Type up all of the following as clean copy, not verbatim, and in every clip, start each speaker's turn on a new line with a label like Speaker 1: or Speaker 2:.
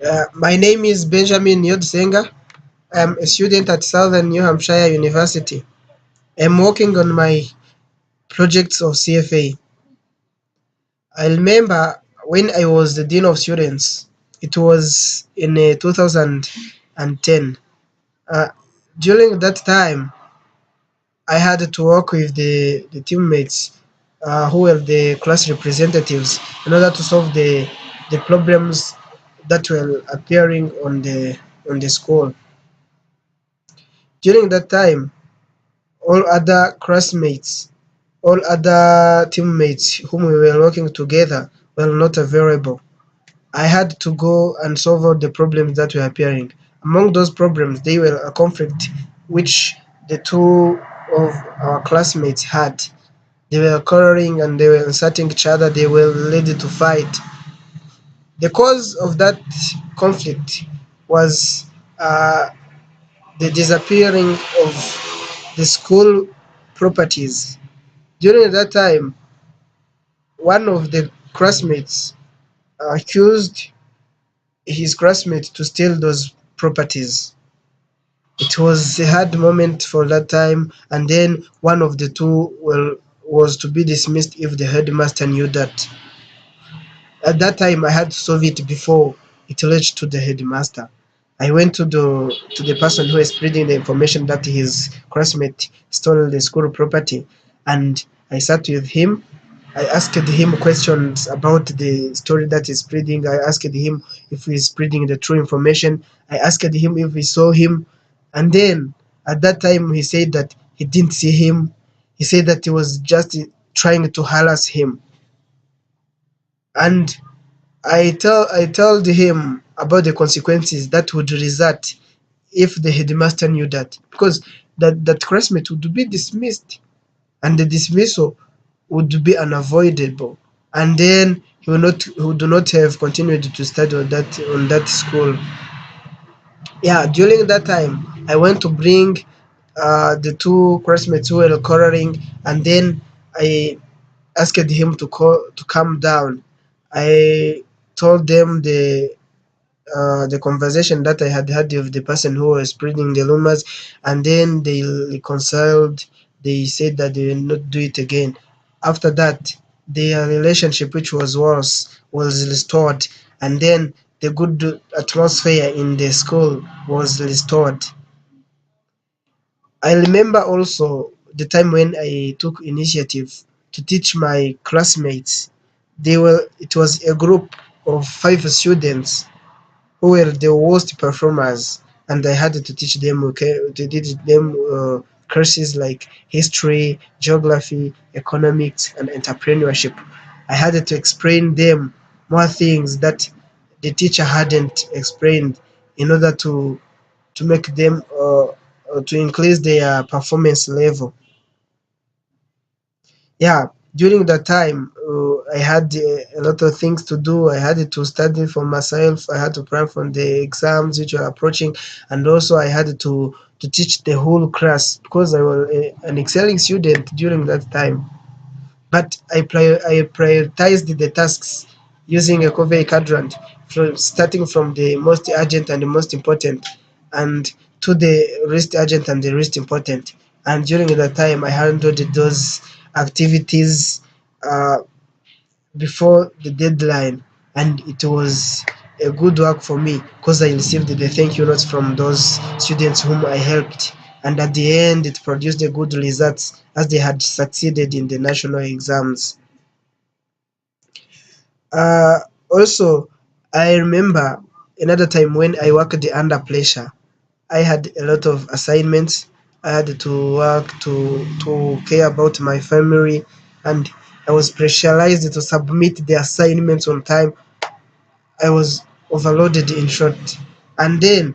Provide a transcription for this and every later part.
Speaker 1: My name is Benjamin Yodsenga. I'm a student at Southern New Hampshire University. I'm working on my projects of CFA. I remember when I was the Dean of Students, it was in 2010. Uh, During that time, I had to work with the teammates who were the class representatives in order to solve the problems that were appearing on the school. During that time, all other classmates, all other teammates whom we were working together were not available. I had to go and solve all the problems that were appearing. Among those problems, they were a conflict which the two of our classmates had. They were quarreling and they were insulting each other. They were ready to fight. The cause of that conflict was the disappearing of the school properties. During that time, one of the classmates accused his classmate to steal those properties. It was a hard moment for that time, and then one of the two was to be dismissed if the headmaster knew that. At that time, I had to solve it before it reached to the headmaster. I went to the person who was spreading the information that his classmate stole the school property, and I sat with him. I asked him questions about the story that he's spreading. I asked him if he's spreading the true information. I asked him if he saw him, and then at that time he said that he didn't see him. He said that he was just trying to harass him, and I told him about the consequences that would result if the headmaster knew that, because that classmate would be dismissed, and the dismissal would be unavoidable, and then he would not have continued to study on that school. Yeah, during that time, I went to bring the two classmates who were quarreling, and then I asked him to calm down. I told them the conversation that I had had with the person who was spreading the rumors, and then they reconciled. They said that they will not do it again. After that, their relationship, which was worse, was restored, and then the good atmosphere in the school was restored. I remember also the time when I took initiative to teach my classmates. It was a group of 5 students who were the worst performers, and I had to teach them, okay, to teach them courses like history, geography, economics, and entrepreneurship. I had to explain them more things that the teacher hadn't explained in order to make them to increase their performance level. Yeah, during that time, I had a lot of things to do. I had to study for myself. I had to prepare for the exams which were approaching, and also I had to teach the whole class because I was an excelling student during that time. But I prioritized the tasks using a Covey quadrant, from starting from the most urgent and the most important, and to the least urgent and the least important. And during that time, I handled those activities uh, before the deadline, and it was a good work for me because I received the thank you notes from those students whom I helped, and at the end it produced a good results as they had succeeded in the national exams. uh, Also, I remember another time when I worked under pressure. I had a lot of assignments. I had to work to care about my family, and I was pressurized to submit the assignments on time. I was overloaded, in short. And then,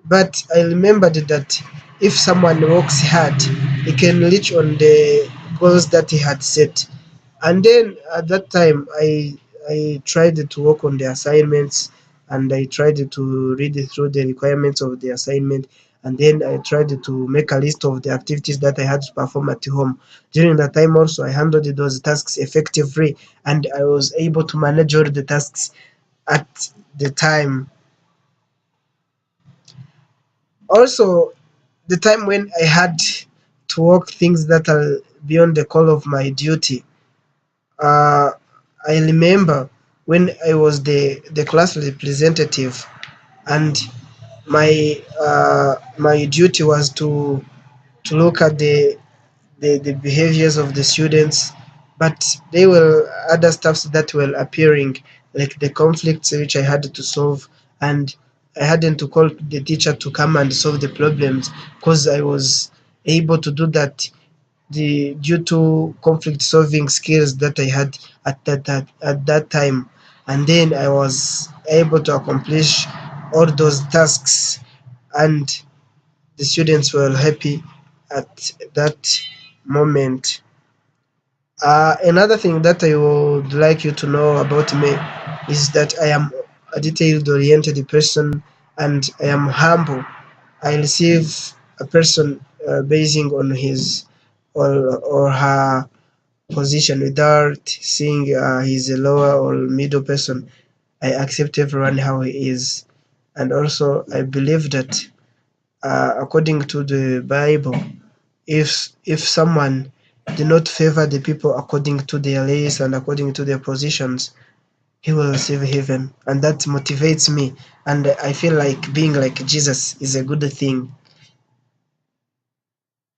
Speaker 1: but I remembered that if someone works hard, he can reach on the goals that he had set. And then at that time, I tried to work on the assignments, and I tried to read through the requirements of the assignment, and then I tried to make a list of the activities that I had to perform at home. During that time also, I handled those tasks effectively, and I was able to manage all the tasks at the time. Also, the time when I had to work things that are beyond the call of my duty. Uh, I remember when I was the class representative, and my duty was to look at the behaviors of the students, but there were other stuffs that were appearing, like the conflicts which I had to solve, and I hadn't to call the teacher to come and solve the problems because I was able to do that due to conflict solving skills that I had at that time, and then I was able to accomplish all those tasks, and the students were happy at that moment. Another thing that I would like you to know about me is that I am a detailed oriented person, and I am humble. I receive a person basing on his or her position without seeing he's a lower or middle person. I accept everyone how he is. And also, I believe that according to the Bible, if someone do not favor the people according to their race and according to their positions, he will receive heaven. And that motivates me. And I feel like being like Jesus is a good thing.